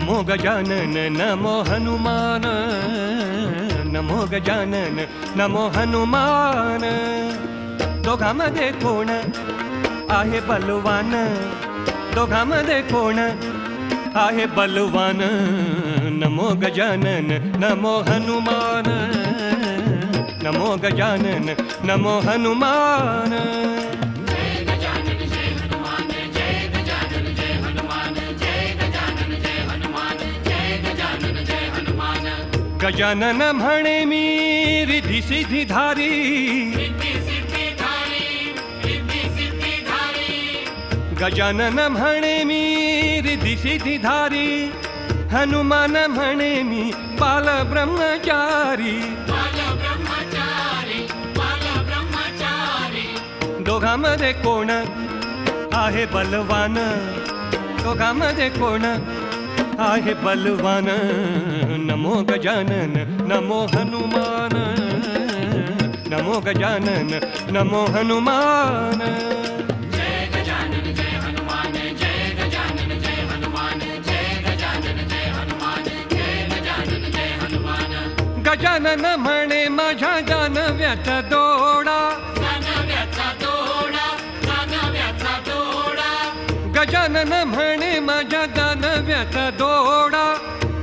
नमो गजानन नमो हनुमान, नमो गजानन नमो हनुमान. दोघांमध्ये कोण आहे बलवान, दोघांमध्ये कोण आहे बलवान. नमो गजानन नमो हनुमान, नमो गजानन नमो हनुमान. गजानन म्हणे मी रिद्धी सिद्धी धारी, गजानन म्हणे मी रिद्धी सिद्धी धारी. हनुमान म्हणे मी बाल ब्रह्मचारी, दोघांमध्ये कोण आहे बलवान, दोघांमध्ये कोण आहे बलवान. नमो गजानन नमो हनुमान, नमो गजानन नमो हनुमान. जय गजानन जय हनुमान, जय गजानन जय हनुमान, जय गजानन जय हनुमान, जय गजानन जय हनुमान. गजानन म्हणे माझ्या जानव्याचा दोडा, जानव्याचा दोडा, जानव्याचा दोडा. गजानन म्हणे माझ्या जानव्याचा दोडा.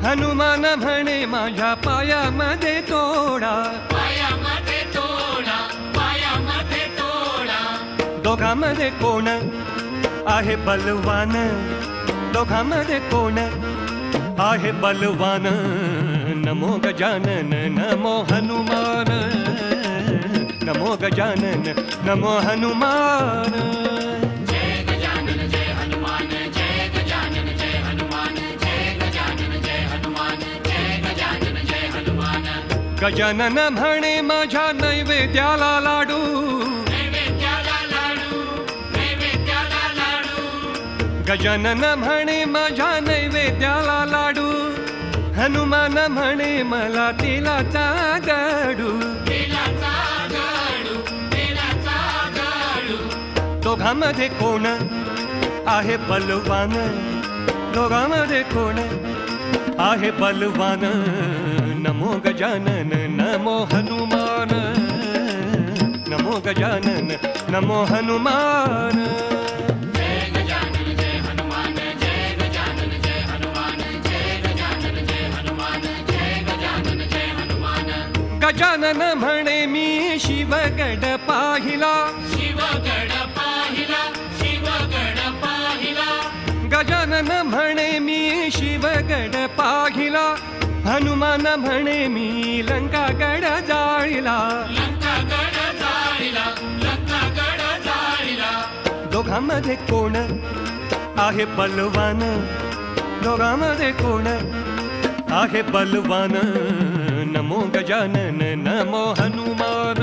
हनुमान म्हणे माझ्या पायामध्ये तोडा, पायामध्ये तोडा, पायामध्ये तोडा. दोघांमध्ये कोण आहे बलवान, दोघांमध्ये कोण आहे बलवान. नमो गजानन नमो हनुमान, नमो गजानन नमो हनुमान. जय गजानन जय हनुमान, जय गजानन जय हनुमान, जय गजानन जय हनुमान, जय गजानन जय हनुमान. गजानन म्हणे माझ्या नैवेद्याला लाडू, नैवेद्याला लाडू, नैवेद्याला लाडू. गजानन म्हणे माझ्या नैवेद्याला लाडू. हनुमान म्हणे मला तिलाचा गडू, तेलाचा गडू, तेलाचा गडू. दोघांमध्ये कोण आहे बलवान, दोघांमध्ये कोण आहे बलवान. नमो गजानन नमो हनुमान, नमो गजानन नमो हनुमान. जय गजानन जय हनुमान, जय गजानन जय हनुमान, जय गजानन जय हनुमान, जय गजानन जय हनुमान. गजानन म्हणे मी शिवगड पाहिला, शिवगड पाहिला, शिवगड पाहिला. गजानन म्हणे मी शिवगड पाहिला. हनुमान म्हणे मी लंकागड जाळिला, लंकागड जाळिला, लंकागड जाळिला. दोघांमध्ये कोण आहे बलवान, दोघांमध्ये कोण आहे बलवान. नमो गजानन नमो हनुमान,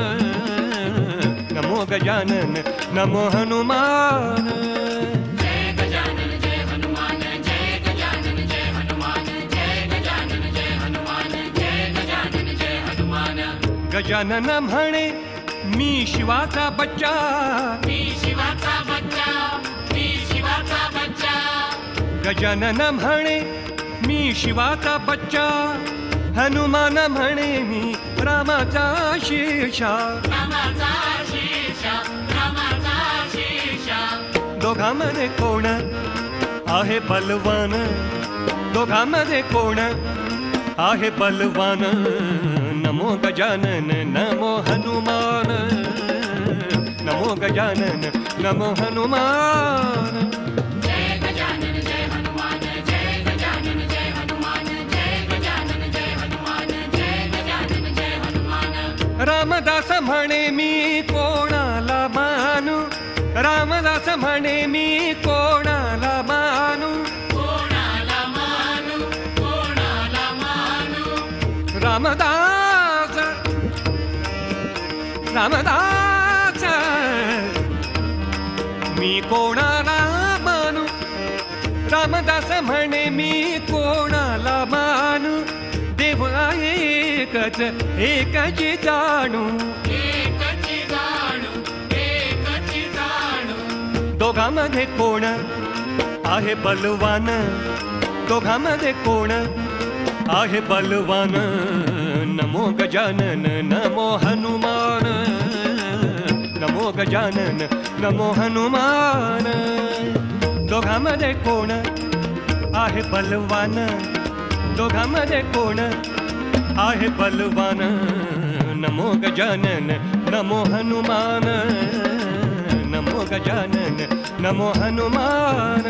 नमो गजानन नमो हनुमान. जय गजानन जय हनुमान, जय गजानन जय हनुमान, जय गजानन जय हनुमान, जय गजानन जय हनुमान. गजानन म्हणे मी शिवाचा बच्चा, मी शिवाचा बच्चा, मी शिवाचा बच्चा. गजानन म्हणे मी शिवाचा बच्चा. हनुमान म्हणे मी रामाचा शेषा, रामाचा शेषा, रामाचा शेषा. दोघांमध्ये कोण आहे बलवान, दोघांमध्ये कोण आहे बलवान. नमो गजानन नमो हनुमान, नमो गजानन नमो हनुमान. जय गजानन जय हनुमान, जय गजानन जय हनुमान, जय गजानन जय हनुमान, जय गजानन जय हनुमान. रामदास म्हणे मी कोणाला मानू, रामदास म्हणे मी कोणाला मानू. कोणाला मानू, कोणाला मानू. रामदास, रामदास मी कोणाला मानू. रामदास म्हणे मी कोणाला मानू. देव आहे एकच, एकची जाणू. एकची जाणू, एकची जाणू. दोघांमध्ये कोण आहे बलवान, दोघांमध्ये कोण आहे बलवान? नमो गजानन नमो हनुमान, नमो गजानन नमो हनुमान. दोघांमध्ये कोण आहे बलवान? दोघांमध्ये कोण आहे बलवान? नमो गजानन नमो हनुमान, नमो गजानन नमो हनुमान.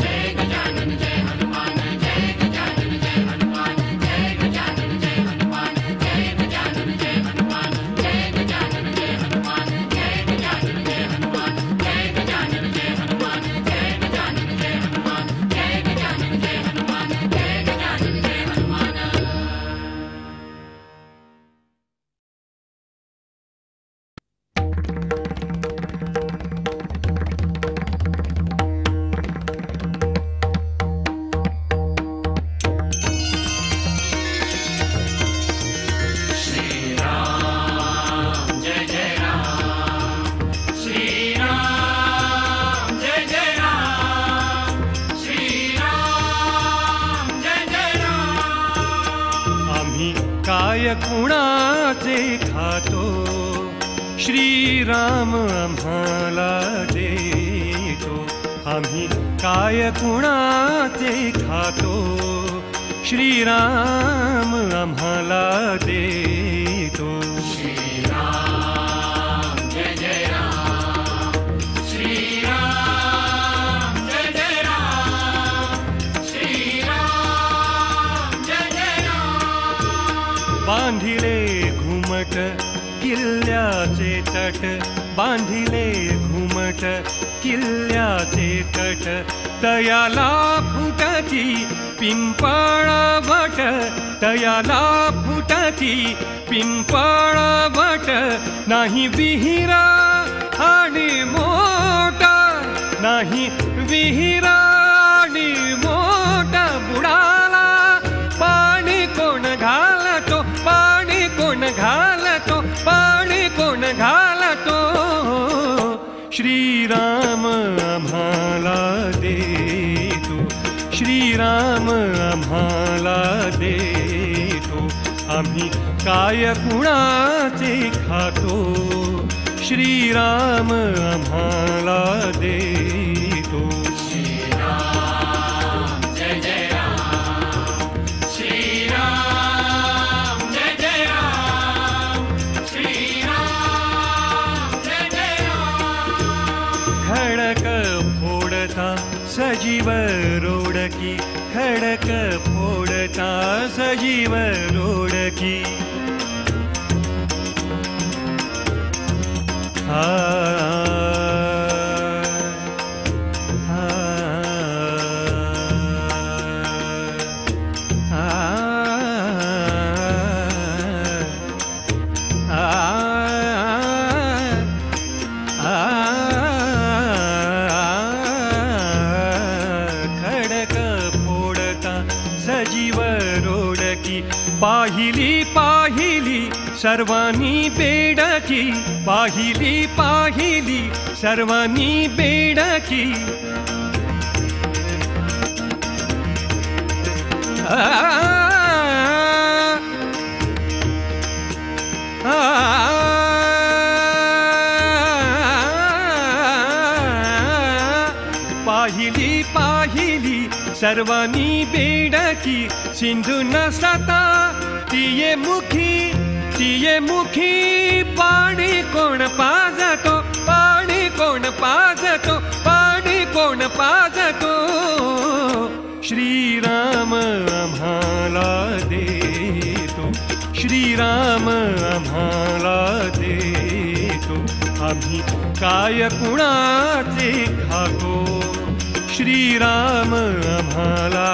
जय गजानन जय हनुमान, जय गजानन जय हनुमान, जय गजानन जय हनुमान, जय गजानन जय हनुमान, जय गजानन जय हनुमान, जय गजानन जय हनुमान, जय गजानन जय हनुमान, जय गजानन जय हनुमान, जय गजानन जय हनुमान, जय गजानन जय हनुमान. काय कुणाचे खातो, श्रीराम आम्हाला देतो. आम्ही काय कुणाचे खातो, श्रीराम आम्हाला देतो. श्रीराम जय जय राम, श्रीराम जय जय राम, श्रीराम जय जय राम. बांधिले घुमट किल्ल्याचे तट, बांधिले घुमट किल्ल्याचे तट. तयाला फुटती पिंपळवट, तयाला फुटती पिंपळवट. नाही विहीर आणि मोठा, नाही विहीर आणि मोठा. बुडाला पाणी कोण घालतो, पाणी कोण घालतो, पाणी कोण घालतो. श्रीराम आम्हाला देतो, श्रीराम आम्हाला देतो. आम्ही काय कुणाचे खातो, श्रीराम आम्हाला देतो. श्रीराम जय जय राम, श्रीराम जय जय राम, श्रीराम जय जय राम. खडक फोडता सजीव रोडकी, खडक फोडता सजीव रोडकी. आ पाहिली पाहिली सर्वांनी बेडकी, पाहिली पाहिली सर्वांनी बेडकी. पाहिली पाहिली सर्वांनी बेडकी. सिंधू नसता तिये मुखी, तिये मुखी. पाणी कोण पाजतो, पाणी कोण पाजतो, पाणी कोण पाजतो. श्रीराम आम्हाला देतो, श्रीराम आम्हाला देतो. आम्ही काय कुणाचे खातो, श्रीराम आम्हाला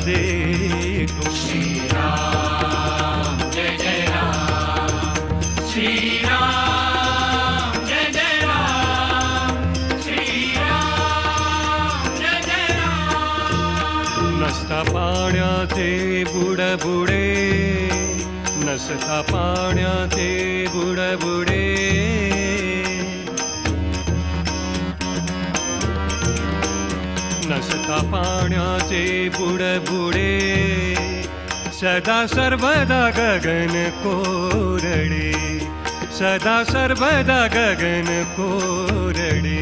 देतो. श्रीराम जय जय राम, श्रीराम जय जय राम, श्रीराम जय जय राम. नसता पाण्याचे बुडबुडे, नसता पाण्याचे बुडबुडे. नसता नसता पाण्याचे बुडबुडे सदा सर्वदा गगन कोरडे सदा सर्वदा गगन कोरडे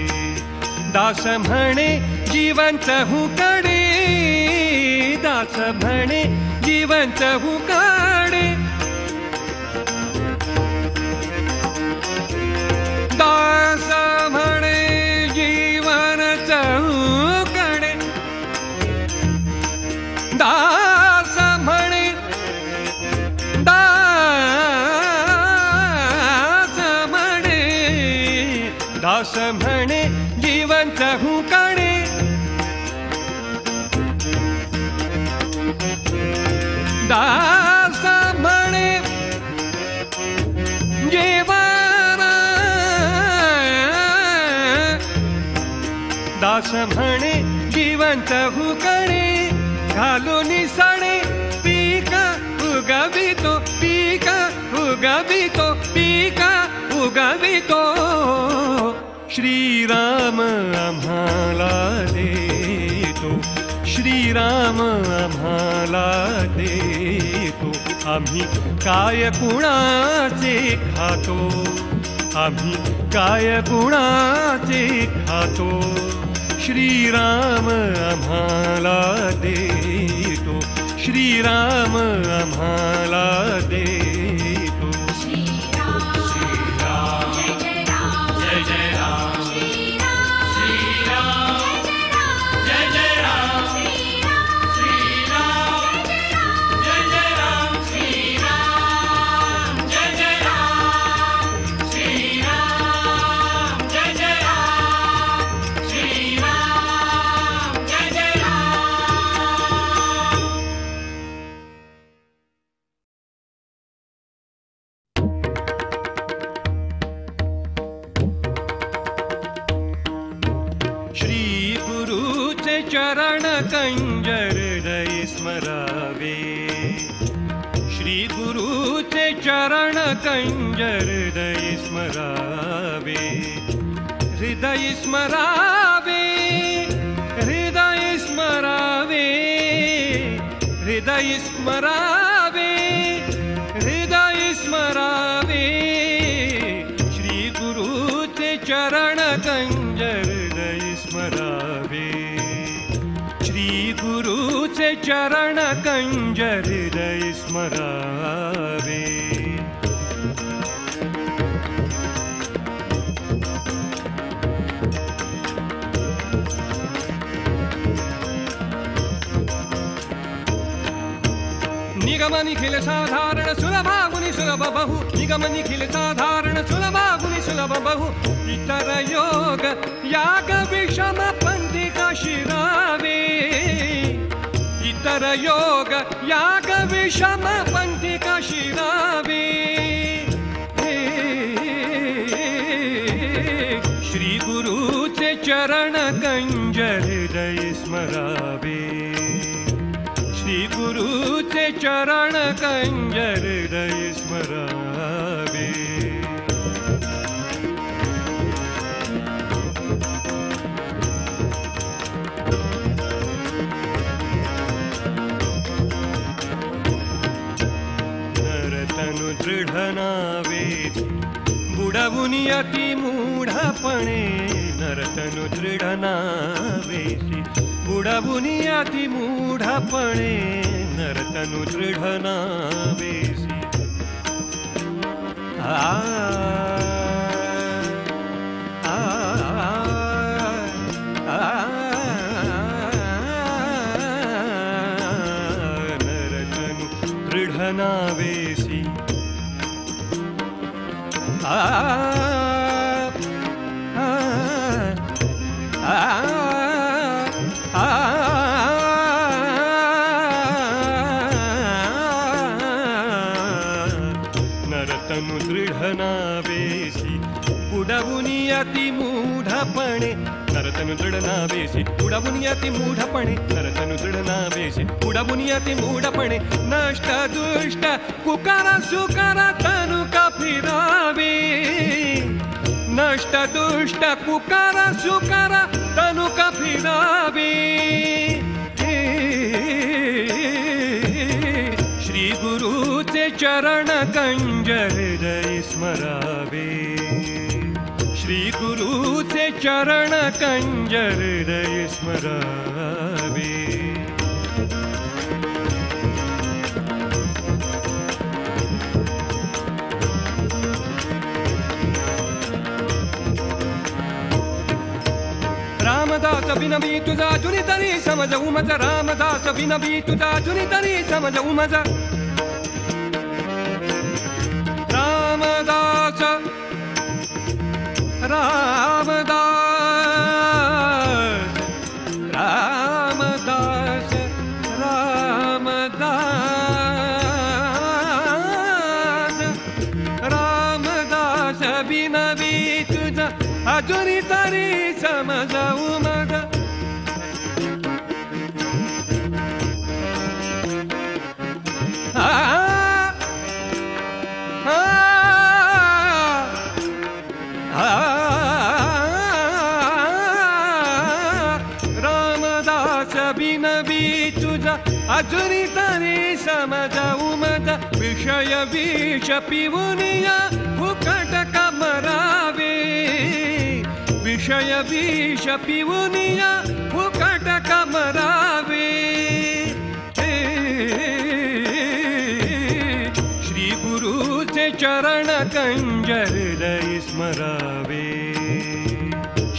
दास म्हणे जिवंत हुकडे दास म्हणे जिवंत हुकडे दास म्हणे जीवनच हुकडे दास म्हणे दास म्हणे जिवंत हुकडे दास म्हणे जीवन दास म्हणे जिवंत हुकडे घालून सणे पीक उगवितो पीक उगवितो पीक उगवितो श्रीराम आम्हाला देतो श्रीराम आम्हाला देतो आम्ही काय कुणाचे खातो आम्ही काय कुणाचे खातो श्रीराम आम्हाला देतो श्रीराम आम्हाला देतो चरण कंजर हृदय स्मरावे श्री गुरुचे चरण कंजर हृदय स्मरावे हृदय स्मरावे हृदय स्मरावे हृदय स्मरावे हृदय स्मरावे श्री गुरुचे चरण कंजर हृदय स्मरावे गुरुचे चरण कंजर हृदय स्मरावे निगम निखिल साधारण सुलभा गुणी सुलभ बहु निगम निखिल साधारण सुलभा गुणी सुलभ बहु इतर योग याग विषम पंथिका शिरावे इतर योग याग विषम पंथिका शिरावे श्री गुरुचे चरण कंजर हृदय स्मरावे श्री गुरुचे चरण कंजर हृदय स्मरावे नरतनु दृढ नावे बुडवुनी अति मूढपणे नरतनु दृढ नावेसी बुडवुनी अति मूढपणे नरतनु दृढ नावेसी नरतनु दृढ नावेसी नरतनु दृढ नावेसी बुडवुनी अति मूढपणे नरतनु दृढ नावेसी बुडवुनी अति मूढपणे नरतनु दृढ नावेसी बुडवुनी अति मूढपणे नष्ट दुष्ट कुकार सुकार तनु का फिरावे नष्ट दुष्ट कुकार सुकार तनुक फिरावे श्री गुरुचे चरण कंज हृदय स्मरावे श्री गुरुचे चरण कंज हृदय स्मरावे रामदास बिनवी तुझा जुनी तरी समज उमज रामदास बिनवी तुझा जुनी तरी समज उमज रामदास रामदास रामदास रामदास रामदास बिनवी तुझा अजुनी तरी समज उमज रामदास बिनवी तुझा अजुनी तरी समज उमज विषय विष पिवुनिया फुकट कमरावे विषय विष पिवुनिया फुकट कमरावे श्री गुरुचे चरण कंज हृदय स्मरावे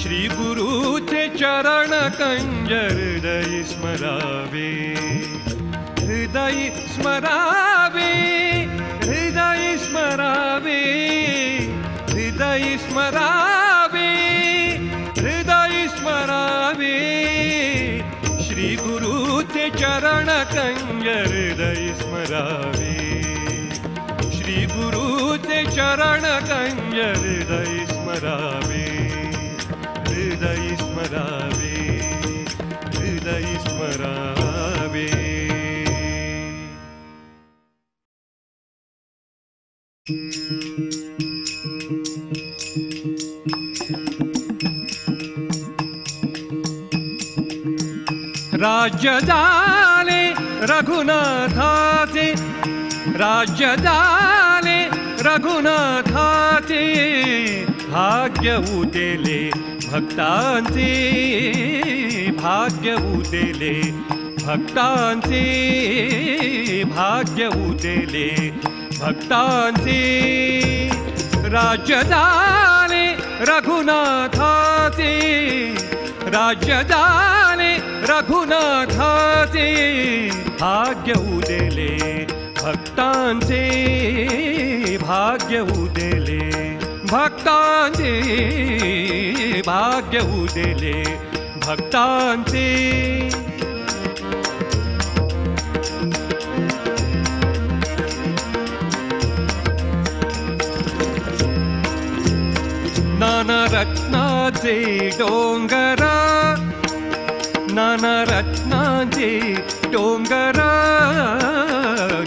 श्री गुरुचे चरण कंज हृदय स्मरावे हृदय स्मरावे हृदय स्मरावे हृदय स्मरावे हृदय स्मरावे श्री गुरुचे चरण कंज हृदय स्मरावे श्री गुरुचे चरण कंज हृदय स्मरावे हृदय स्मरावे हृदय स्मरावे राज्य झाले रघुनाथाचे राज्य झाले रघुनाथाचे भाग्य उदेले भक्तांचे भाग्य उदेले भक्तांचे भाग्य उदेले भक्तांचे राज्य झाले रघुनाथाचे राज्य झाले रघुनाथाचे भाग्य उदेले भक्तांचे भाग्य उदेले भक्तांचे भाग्य उदेले भक्तांचे नाना रत्नाचे डोंगरा नाना रत्नाचे डोंगरा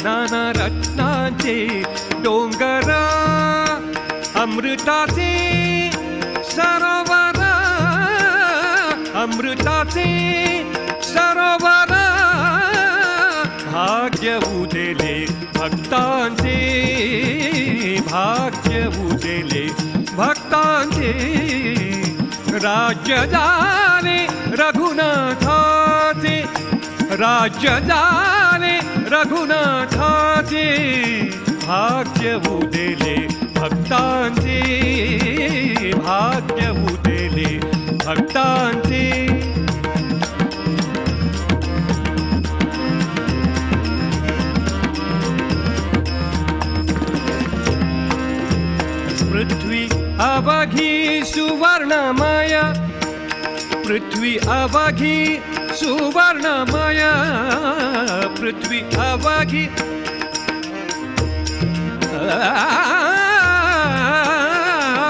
नाना रत्नाचे डोंगरा अमृताचे सरोवर अमृताचे सरोवर भाग्य उदेले भक्तांचे भाग्य उदेले भक्तांचे राज्य झाले रघुनाथाचे राज्य झाले रघुनाथाचे भाग्य उदेले भक्तांचे भाग्य उदेले भक्तांचे पृथ्वी अवघी सुवर्णमय पृथ्वी अवघी सुवर्णमय पृथ्वी अवघी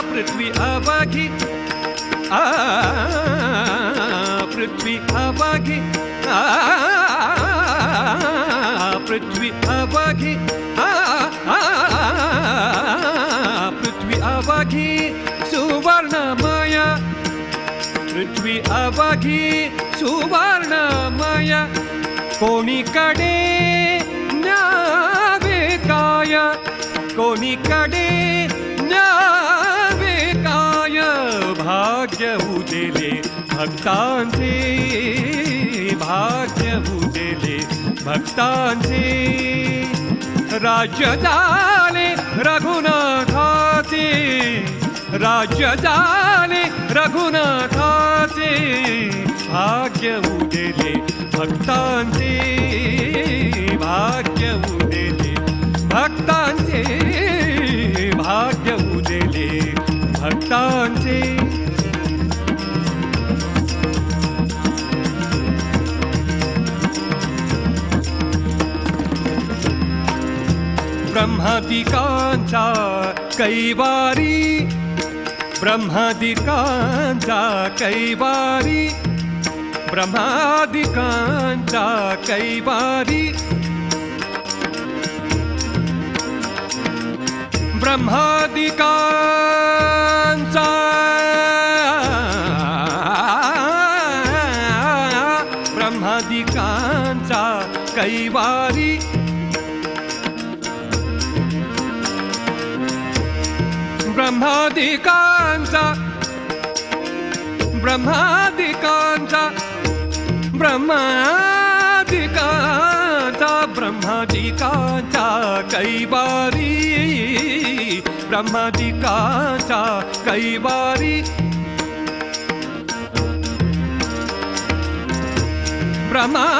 पृथ्वी अवघी पृथ्वी अवघी पृथ्वी अवघी पृथ्वी अवघी सुवर्णमय पृथ्वी अवघी सुवर्णमय कोणीकडे न्यावे काय कोणीकडे न्यावे काय भाग्य उदेले भक्तांचे भाग्य उदेले भक्तांचे राज्य झाले रघुनाथाचे राज्य झाले रघुनाथाचे भाग्य उदेले भक्तांचे भाग्य उदेले भक्तांचे भाग्य उदेले भक्तांचे ब्रह्मादिकांचा कैवारी ब्रह्मादिकांचा कैवारी ब्रह्मादिकांचा कैवारी ब्रह्मादिकांचा ब्रह्मादिकांचा कैवारी ब्रह्मादिकांचा ब्रह्मादिकांचा ब्रह्मादिकांचा ब्रह्मादिकांचा कैवारी ब्रह्मादिकांचा कैवारी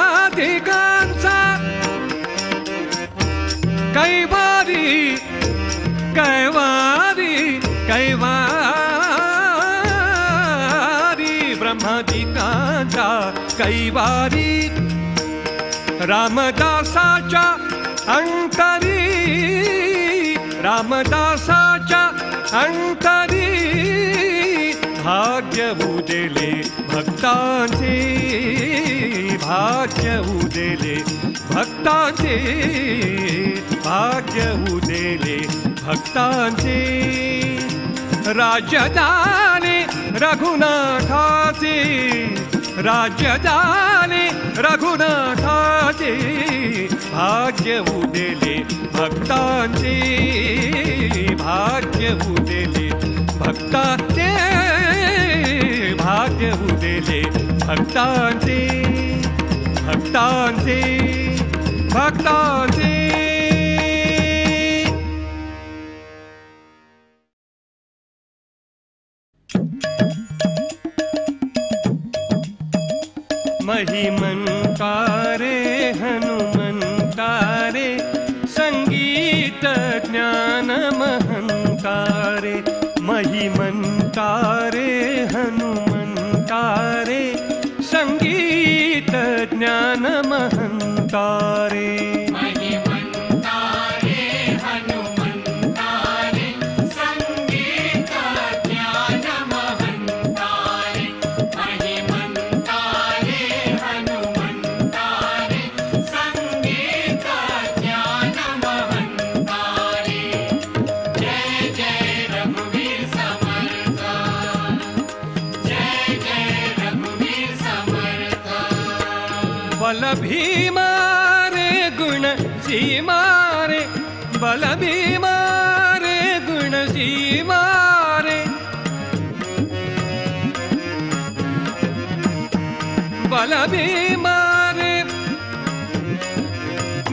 ब्रह्मादिकांचा कैवारी कैवारी कैवारी ब्रह्मादिकांचा कैवारी रामदासाच्या अंतरी रामदासाच्या अंतरी भाग्य उदेले भक्तांचे भाग्य उदेले भक्तांचे भाग्य उदेले भक्तांचे राज्य झाले रघुनाथाचे राज्य झाले रघुनाथाचे भाग्य उदेले भक्तांचे भाग्य उदेले भक्तांचे भाग्य उदेले भक्तांचे भक्तांचे भक्तांचे महिमंतारे हनुमंतारे संगीत ज्ञान महंतारे महिमंतारे हनुमंतारे संगीत ज्ञान महंतारे बल भीमारे गुण सीमारे बल भीमारे गुण सीमारे बल भीमारे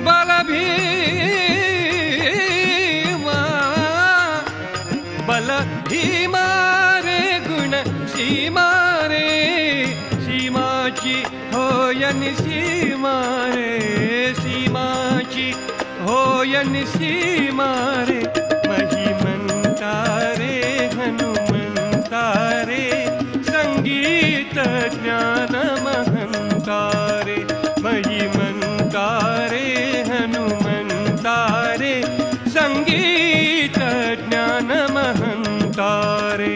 बल भीमा बल भीमारे गुण सीमारे सीमाची होयन सीमारे सीमाची होयन सीमारे महिमंतारे हनुमंतारे संगीत ज्ञान महंतारे महिमंतारे हनुमंतारे संगीत ज्ञान महंतारे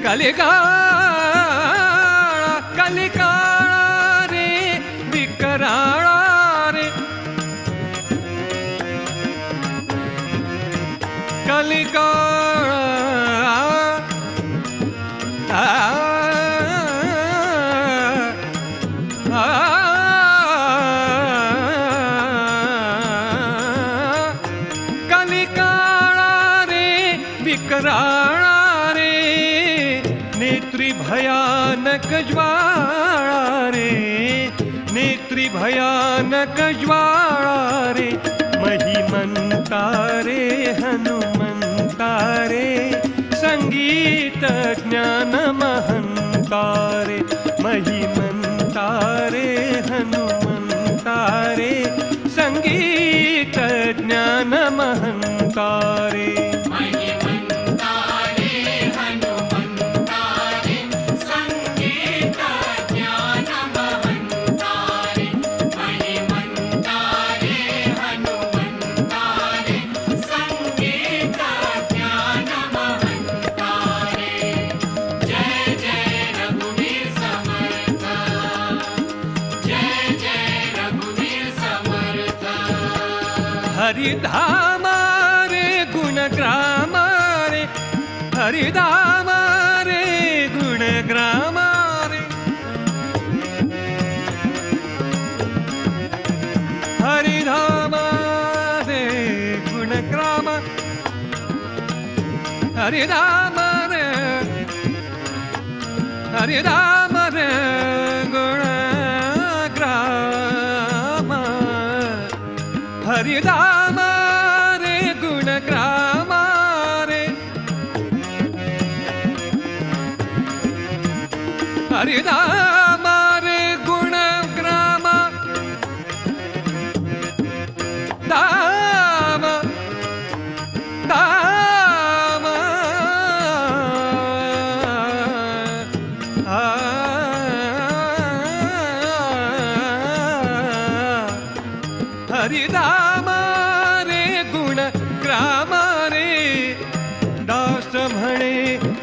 कलिकाळा कलिकाळा रे विकराळा रे कलिकाळा कलिकाळा रे विकराळा रे नेत्री भयानक ज्वाळा रे नेत्री भयानक ज्वाळा रे महिमंता रे हनुमंता रे संगीत ज्ञान महंता रे महिमंता रे हनुमंता रे संगीत ज्ञान महंता रे हरिधामा रे गुणग्राम रे हरिधामा रे गुणग्राम रे हरिधामा रे गुणग्राम हरिधाम रे हरिधाम रे गुणग्राम हरिधाम रे गुणग्राम रे हरिधाम रे गुणग्राम धाम धाम हरिधाम रे गुणग्राम रे दास म्हणे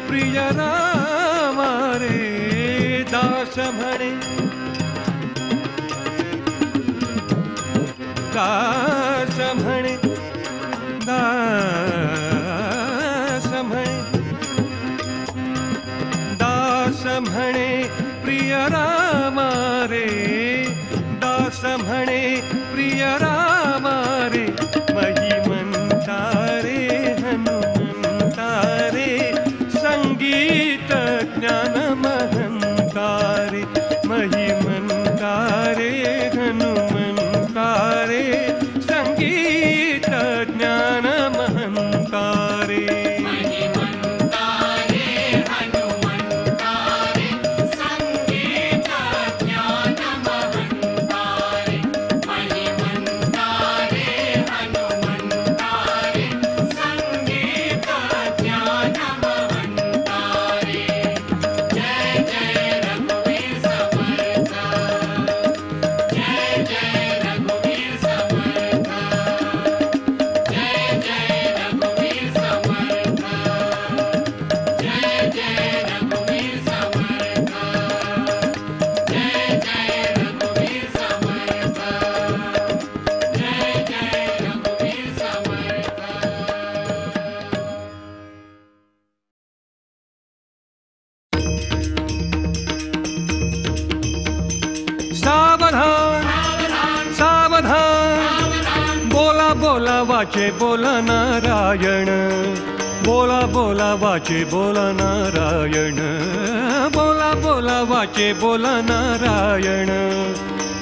प्रिय राम रे दास म्हणे दास म्हणे दास म्हणे दास म्हणे प्रिय राम रे दास म्हणे प्रिय राम रे महिमंता रे हनुमंता रे संगीत ज्ञान महंता रे महिमंता रे हनुमंता रे संगीत ज्ञान महंता रे वाचे बोला नारायण बोला बोला वाचे बोला नारायण बोला बोला वाचे बोला नारायण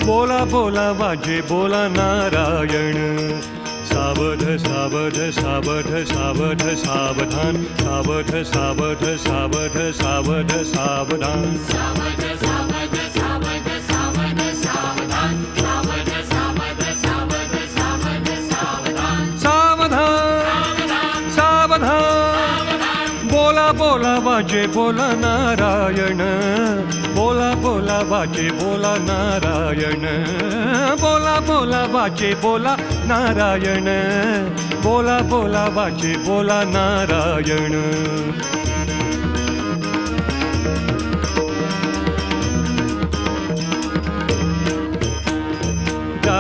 बोला बोला वाचे बोला नारायण सावध सावध सावध सावध सावधान सावध सावध सावध सावध सावधान सावध सावध सावध सावध सावधान सावध सावध सावध सावध सावधान सावधान सावधान बोला बोला वाचे बोला नारायण बोला बोला वाचे बोला नारायण बोला बोला वाचे बोला नारायण बोला बोला वाचे बोला नारायण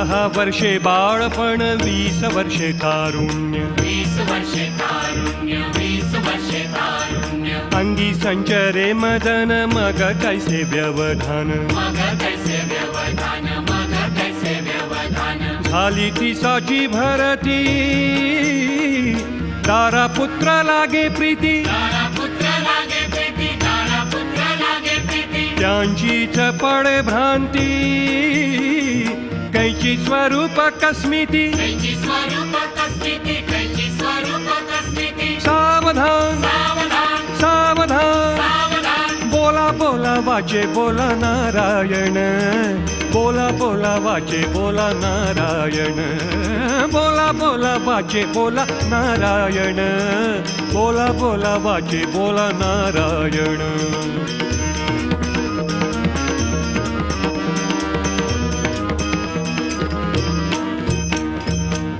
10 वर्षे बाळपण 20 वर्षे तारुण्य 20 वर्षे तारुण्य 20 वर्षे तारुण्य अंगी संचरे मदन मग कैसे व्यवधान मग कैसे व्यवधान मग कैसे व्यवधान झाली ती साची भरती दारा पुत्र लागे प्रीती दारा पुत्र लागे प्रीती दारा पुत्र लागे प्रीती त्यांचीच पडे भ्रांती कैची स्वरूप कस्मिती कैची स्वरूप कस्मिती कैची स्वरूप कस्मिती सावधान सावधान सावधान सावधान बोला बोला वाचे बोला नारायण बोला बोला वाचे बोला नारायण बोला बोला वाचे बोला नारायण बोला बोला वाचे बोला नारायण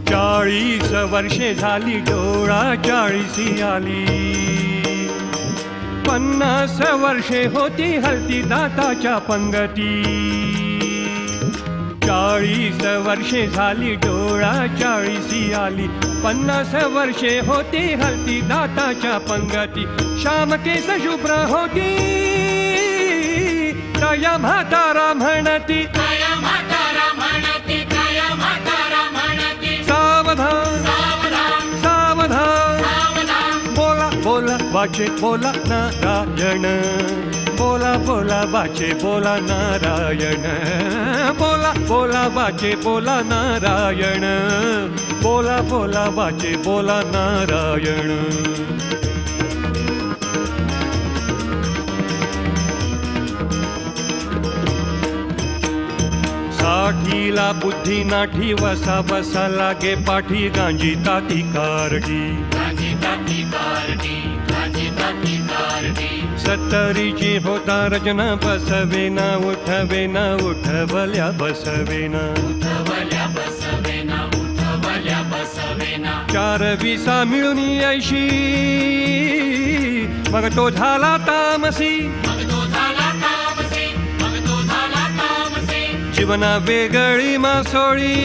40 वर्षे झाली डोळा 40 आली 50 वर्षे होती हलती दाताच्या पंगती 40 वर्षे झाली डोळा 40 आली 50 वर्षे होती हलती दाताच्या पंगती श्याम केस शुभ्र होती तया म्हातारा म्हणती तया म्हातारा म्हणती तया म्हातारा म्हणती सावधान सावधान सावधान सावधान बोला बोला वाचे बोला नारायण बोला बोला वाचे बोला नारायण बोला बोला वाचे बोला नारायण बोला बोला वाचे बोला नारायण साठीला बुद्धी नाठी वसा बसा लागे पाठी गांजी ताती कारडी गाजी ताती कारडी गाजी ताती कारडी 70ची होता रचना बसवेना उठवेना उठवल्या बसवेना उठवल्या बसवेना उठवल्या बसवेना 4 मिळून 80 मग तो झाला तामसी मग तो झाला तामसी मग तो झाला तामसी जीवना वेगळी मासोळी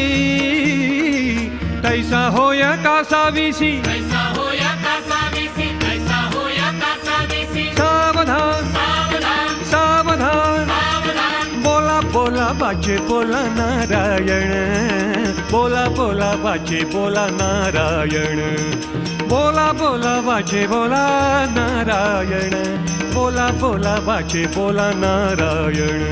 तैसा होय कासावीसी कैसा होया कासावीसी कैसा होया कासावीसी सावधान सावधान सावधान सावधान बोला बोला वाचे बोला नारायण बोला बोला वाचे बोला नारायण बोला बोला वाचे बोला नारायण बोला बोला वाचे बोला नारायण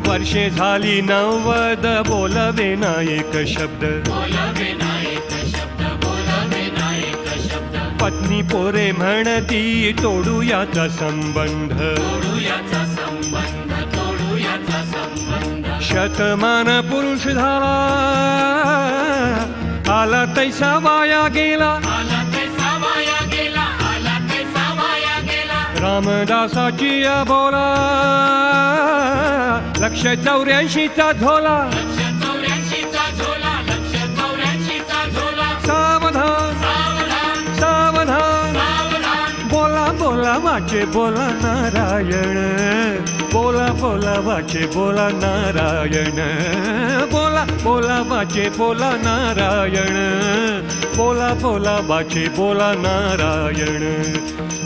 वर्षे झाली 90 बोलवे ना एक शब्द बोलवे ना एक शब्द बोलवे ना एक शब्द पत्नी पोरे म्हणती तोडू याचा संबंध तोडू याचा संबंध तोडू याचा संबंध शतमान पुरुष झाला आला तैसा वाया गेला आला कैसा वाया गेला आला कैसा वाया गेला रामदासाची या बोला 184चा झोला 184चा झोला 184चा झोला सावधान सावधान सावधान सावधान बोला बोला वाचे बोला नारायण बोला बोला वाचे बोला नारायण बोला बोला वाचे बोला नारायण बोला बोला वाचे बोला नारायण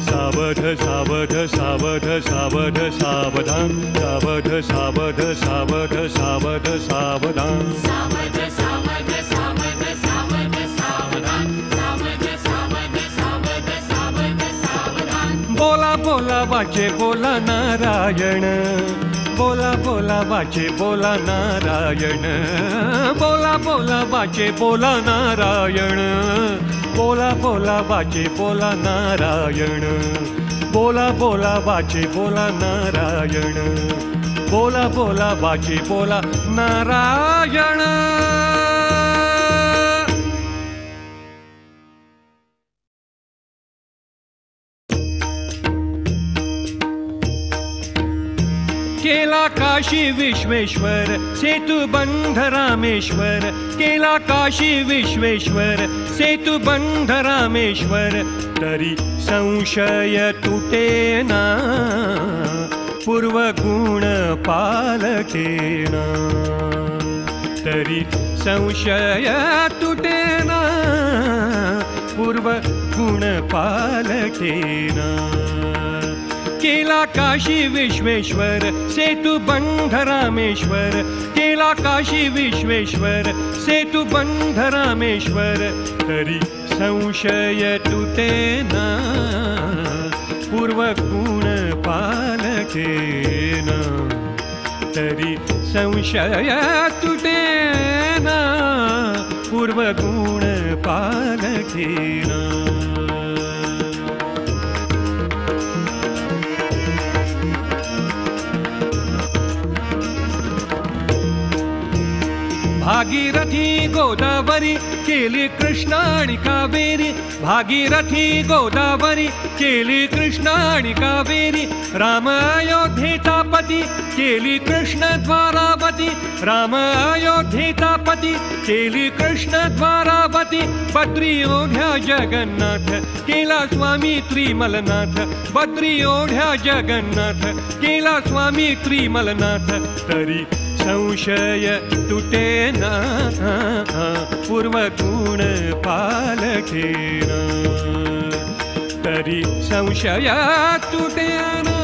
सावध सावध सावध सावध सावधान सावध सावध सावध सावध सावधान सावध सावध सावध सावध सावधान सावध सावध सावध सावध सावधान बोला बोला वाचे बोला नारायण बोला बोला वाचे बोला नारायण बोला बोला वाचे बोला नारायण बोला बोला वाचे बोला नारायण बोला बोला वाचे बोला नारायण बोला बोला वाचे बोला नारायण केला काशी विश्वेश्वर सेतुबंध रामेश्वर केला काशी विश्वेश्वर सेतुबंध रामेश्वर तरी संशय तुटेना पूर्वगुण पालकेना तरी संशय तुटेना पूर्वगुण पालकेना केला काशी विश्वेश्वर सेतुबंध रामेश्वर केला काशी विश्वेश्वर सेतुबंध रामेश्वर तरी संशय तुटेना पूर्वगुण पालकेना तरी संशय तुटेना पूर्वगुण पालकेना भागीरथी गोदावरी केली कृष्णा आणि कावेरी भागीरथी गोदावरी केली कृष्णा आणि कावेरी राम अयोध्येचा पती केली कृष्ण द्वारावती राम अयोध्येचा पती केली कृष्ण द्वारावती बद्री ओढ्या जगन्नाथ केला स्वामी त्रिमलनाथ बद्री ओढ्या जगन्नाथ केला स्वामी त्रिमलनाथ तरी संशय तुटेना पूर्वगुण पालकेना तरी संशय तुटेना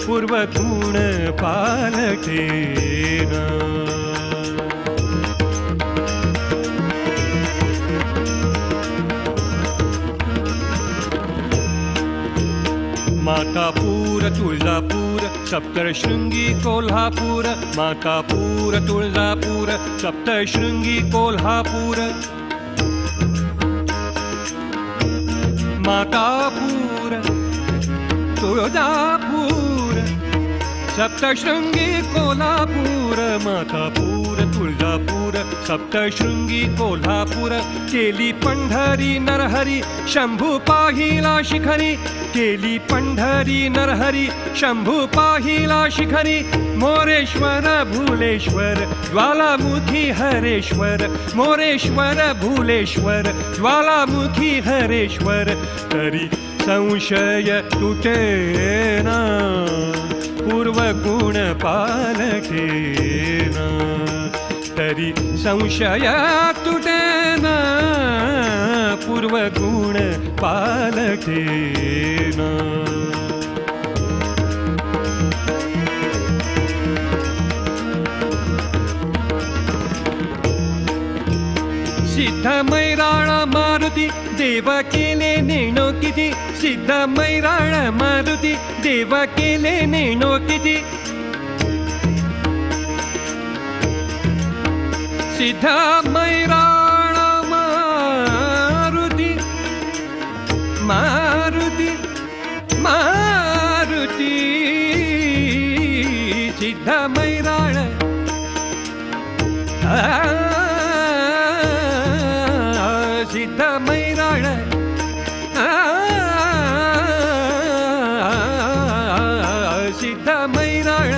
पूर्वगुण पालकेना मातापूर तुळजापूर सप्तशृंगी कोल्हापूर मातापूर तुळजापूर सप्तशृंगी कोल्हापूर मातापूर तुळजापूर सप्तशृंगी कोल्हापूर मातापूर तुळजापूर सप्तशृंगी कोल्हापूर केली पंढरी नरहरी शंभू पाहिला शिखरी केली पंढरी नरहरी शंभू पाहिला शिखरी मोरेश्वर भूलेश्वर ज्वालामुखी हरेश्वर मोरेश्वर भूलेश्वर ज्वालामुखी हरेश्वर तरी संशय तुटेना पूर्वगुण पालकेना तरी संशय तुटेना पूर्वगुण पालकेना सिद्ध मैराळ मारुती देव केले नेणो किती सिद्ध मैराळ मारुती देव केले नेणो किती सिद्ध मैराळ मारुती मारुती मारुती सिद्ध मैराळ सिद्ध मैराळ सिद्ध मैराळ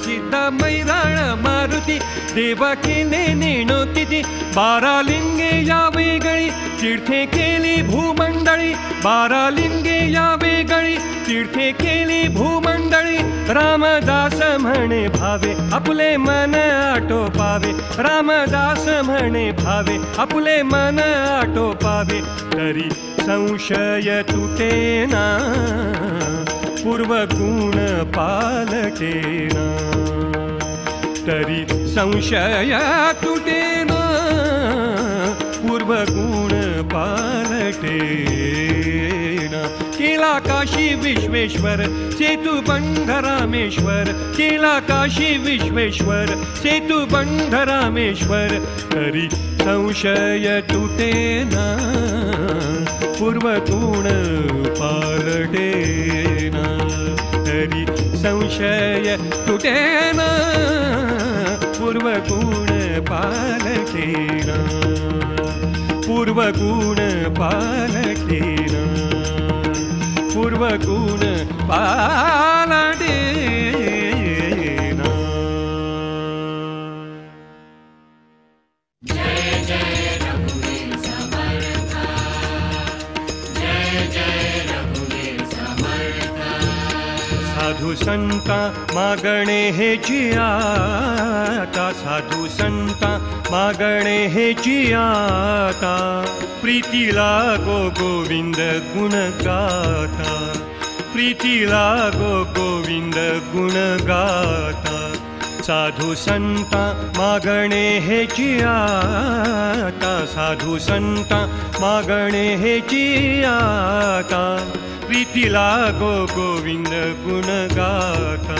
सिद्ध मैराळ मारुती देव केले नेणो किती 12 लिंगे या वेगळी तीर्थे केली भूमंडळी 12 लिंगे या वेगळी तीर्थे केली भूमंडळी रामदास म्हणे भावे आपुले मन आटोपावे रामदास म्हणे भावे आपुले मन आटोपावे तरी संशय तुटेना पूर्वगुण पालकेना तरी संशय तुटेना पूर्वगुण पालकेना केला काशी विश्वेश्वर सेतुबंध रामेश्वर केला काशी विश्वेश्वर सेतुबंध रामेश्वर तरी संशय तुटेना पूर्वगुण पालकेना तरी संशय तुटेना पूर्वगुण पालकेना पूर्वगुण पालकेना सर्वगुण पालडेना। जय जय रघुवीर समर्थ, जय जय रघुवीर समर्थ। साधु संता मागणे हेची आता, साधु संता मागणे हेची आता, प्रीतीला गो गोविंद गुण गाता, प्रीतीला गो गोविंद गुण गाता। साधु संता मागणे हेची आता, साधु संता मागणे हेची आता, प्रीतीला गो गोविंद गुण गाता,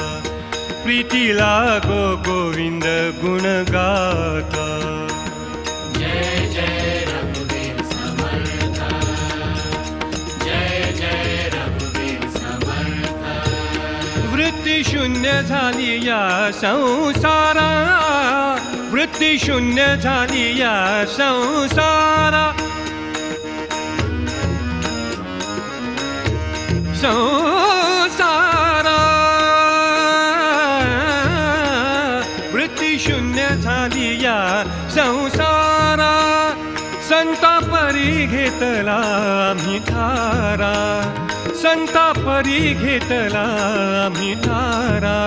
प्रीतीला गो गोविंद गुण गाता। जय जय रघुवीर समर्थ, जय जय रघुवीर समर्थ। वृत्ती शून्य झाली या संसारा, वृत्ती शून्य झाली या संसारा, संसारा वृत्ती शून्य झाली या संसारा। संता परी घेतला आम्ही ठारा, संता परी घेतला आम्ही ठारा।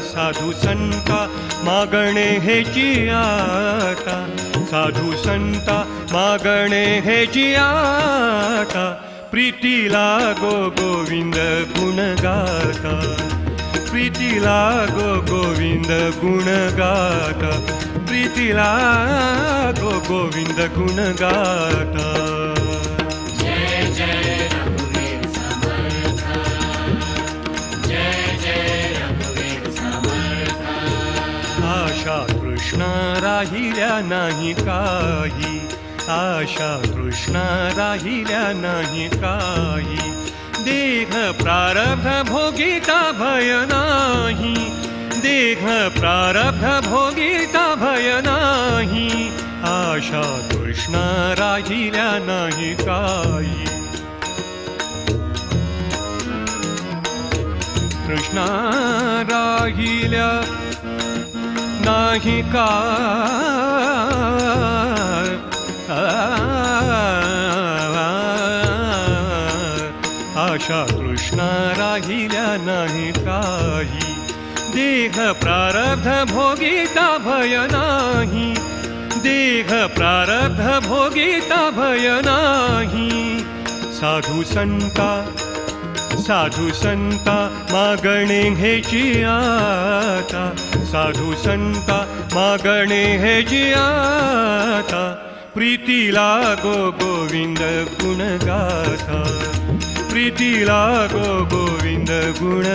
साधू संता मागणे हेची आता, साधू संता मागणे हेची आता, प्रीतीला गो गोविंद गुण गाता, प्रीतीला गो गोविंद गुण गाता, प्रीतीला गो गोविंद गुण गाता। जय जय रघुवीर समर्थ, जय जय रघुवीर समर्थ। आशा तृष्णा राहिल्या नाही काही, आशा तृष्णा राहिल्या नाही काही, देह प्रारब्ध भोगिता भय नाही, देह प्रारब्ध भोगिता भय नाही। आशा तृष्णा राहिल्या नाही काही, तृष्णा राहिल्या नाही काय। आशा तृष्णा राहिल्या नाही काही, देह प्रारब्ध भोगिता भय नाही, देह प्रारब्ध भोगिता भय नाही। साधू संता, साधू संता मागणे हेची आता, साधू संता मागणे हेची आता, प्रीतीला गो गोविंद गुण गाता, प्रीतीला गो गोविंद गुण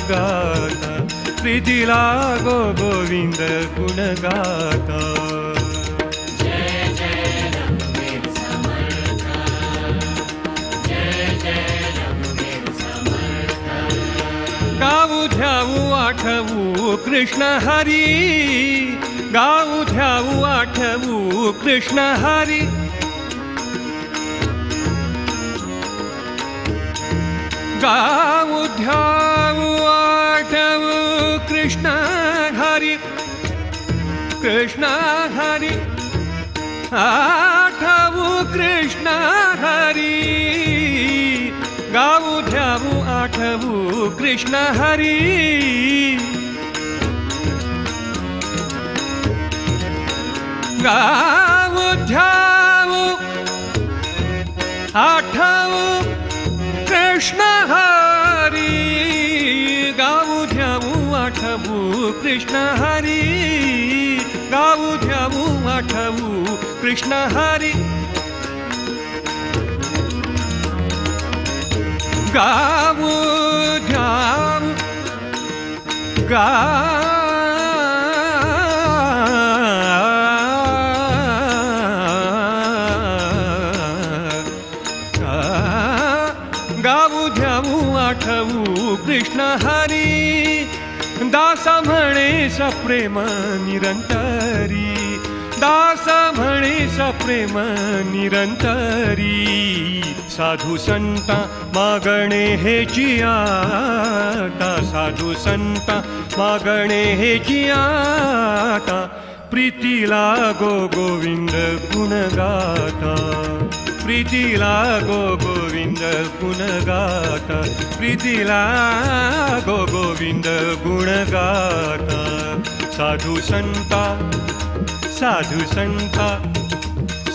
गाता, प्रीतीला गो गोविंद गुण गाता। जय जय रघुवीर समर्थ, जय जय रघुवीर समर्थ। गाऊ ध्याऊ आठवू कृष्ण हरी, गाऊ ध्याऊ आठवू कृष्ण हरी, गाऊ ध्याऊ आठवू कृष्ण हरी, कृष्ण हरी, आठवू कृष्ण हरी, गाऊ ध्याऊ आठवू कृष्ण हरी। गाऊ ध्याऊ आठवू कृष्ण हरी, गाऊ ध्याऊ आठवू कृष्ण हरी, गाऊ ध्याऊ आठवू कृष्ण हरी। गाऊ ध्याऊ गाऊ ध्याऊ आठवू कृष्ण हरी। दासा म्हणे सप्रेम निरंतरी, दास म्हणे सप्रेम निरंतरी साधू संता मागणे हेची आता साधू संता मागणे हेची आता प्रीतीला गो गोविंद गुण गाता प्रीतीला गो गोविंद गुण गाता प्रीतीला गो गोविंद गुण गाता साधू संता साधू संता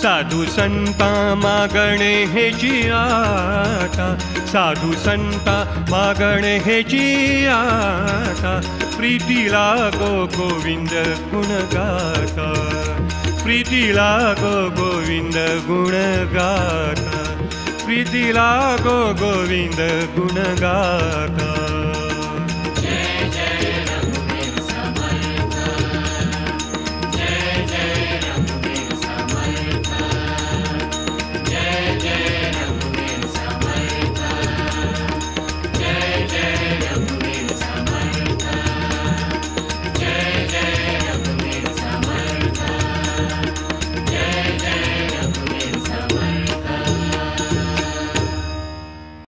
साधू संता मागणे हेची आता साधू संता मागणे हेची आता प्रीतीला गो गोविंद गुण गाता प्रीतीला गो गोविंद गुण गाता प्रीतीला गो गोविंद गुण गाता